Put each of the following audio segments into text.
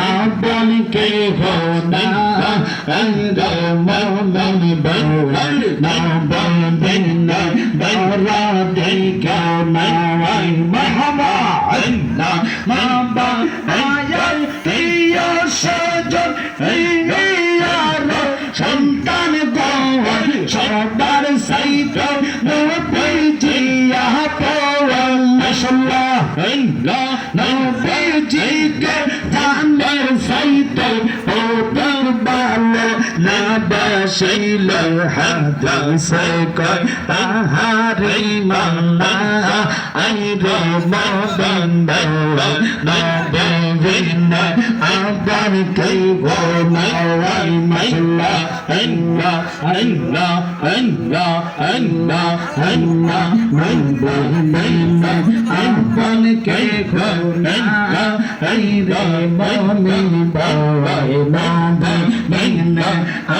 আপন কে হো না মন বন্ধন বরা দেখো না মাহবা মাহবা আয়াল ইয়া সজন সন্তান গওয়ার সবার সাইত নবীজিয়া পওয়াল মাশাআল্লাহ নবীজিকে জানের সাইত ও দরবালে না বসাইল হাদিসে কয় তাহারি মাল্লা আই রে মবন্দ নবীন আবার কে গো নাওয়াই মাশাআল্লাহ আল্লাহ আল্লাহ আল্লাহ আল্লাহ আল্লাহ মবন্দ আপন কে গো না আই রে মুমিন বাওয়াই মবন্দ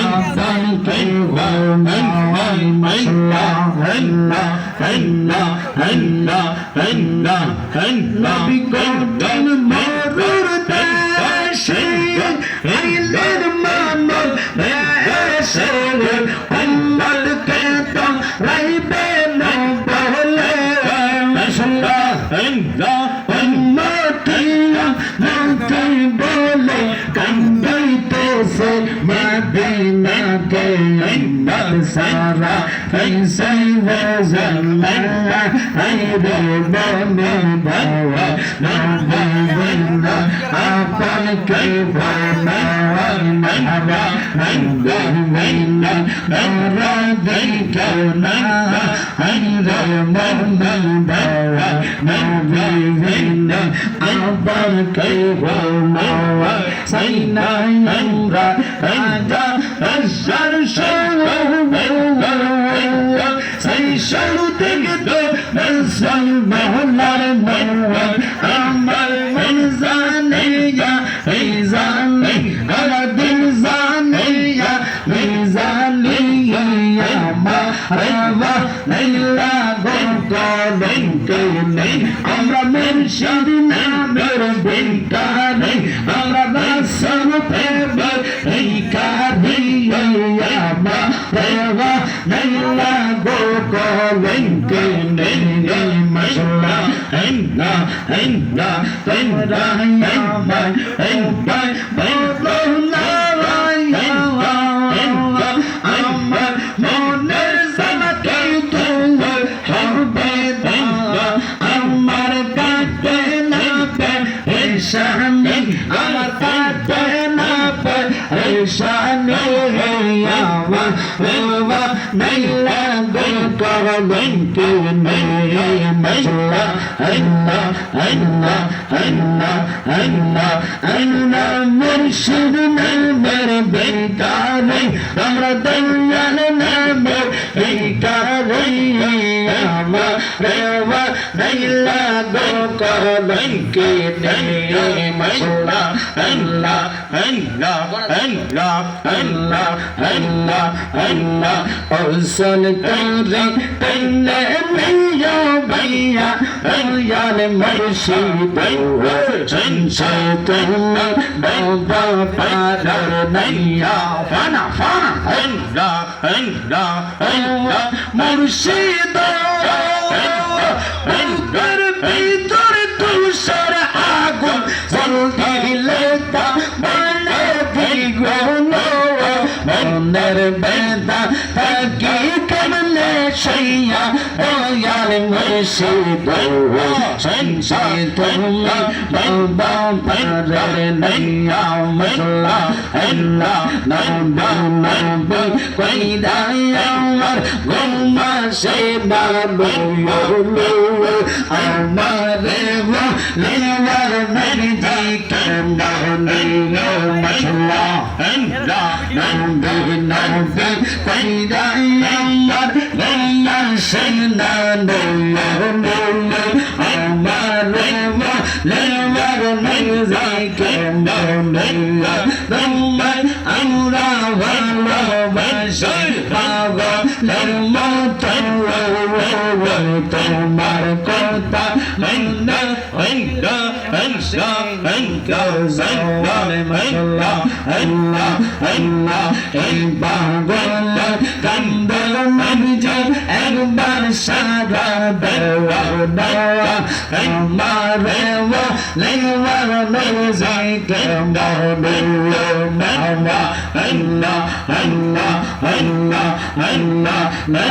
আপন কে গো নাওয়াই মাশাআল্লাহ আল্লাহ আল্লাহ আল্লাহ আল্লাহ আল্লাহ বিকদম মরুর দেশে আইলের মামল দেশে উম্মত কে তো রাইবে না বলে মাশাআল্লাহ আল্লাহ উম্মতিয়া মতে বলে কান্দাইতেছে মদিনা কে উম্মত সারা कैसे वो ज़माना आइबो बने बावा नबीना आपन के बना महरा नबीना नरा देखो ना आइरे मन बावा नबीना आपन के बना सैना हमरा राजा अशर show say shalu tegdo sal mahlar marwan amal mizaniya mizani aladin zaniya mizaniya ma rava naila gokalen kene amra murshid namer bintane amra basam peber ikadiya ma rava naila gokalen kene mashallah inna inna inna inna inna inna shani amar paate na par shani yawa wa naila gokalen kene mashallah anna anna anna anna anna murshid namer bintane amra dayyan namer bintane yawa rewa naila gokalen kene mashallah Allah Allah Allah Allah Allah Allah awsal tare tenne miya bhaiya ayal murshid chancha tanna baba padar naiya fana fana Allah Allah Allah murshid angar bhitor tushar agun jaldi leta bale digono moner beda taki kamle shayya oyal murshid chancha tanna baba padar naiya mashallah Allah namba namba qaidayamar gumma se babu yolo amare wa levar merdi kandane mashallah Allah namba namba qaidayamar gumma se nando yolo amare wa levar merdi kandane namba amra wa bashar baga lerma tawa তোমার কথা মনে আল্লাহ আল্লাহ আল্লাহ এই পাগল কান্দে নবীজি একবার সারা দেওয়া দেওয়া আমার লেওয়ার নবীজি কে মনে আল্লাহ আল্লাহ আল্লাহ আল্লাহ আল্লাহ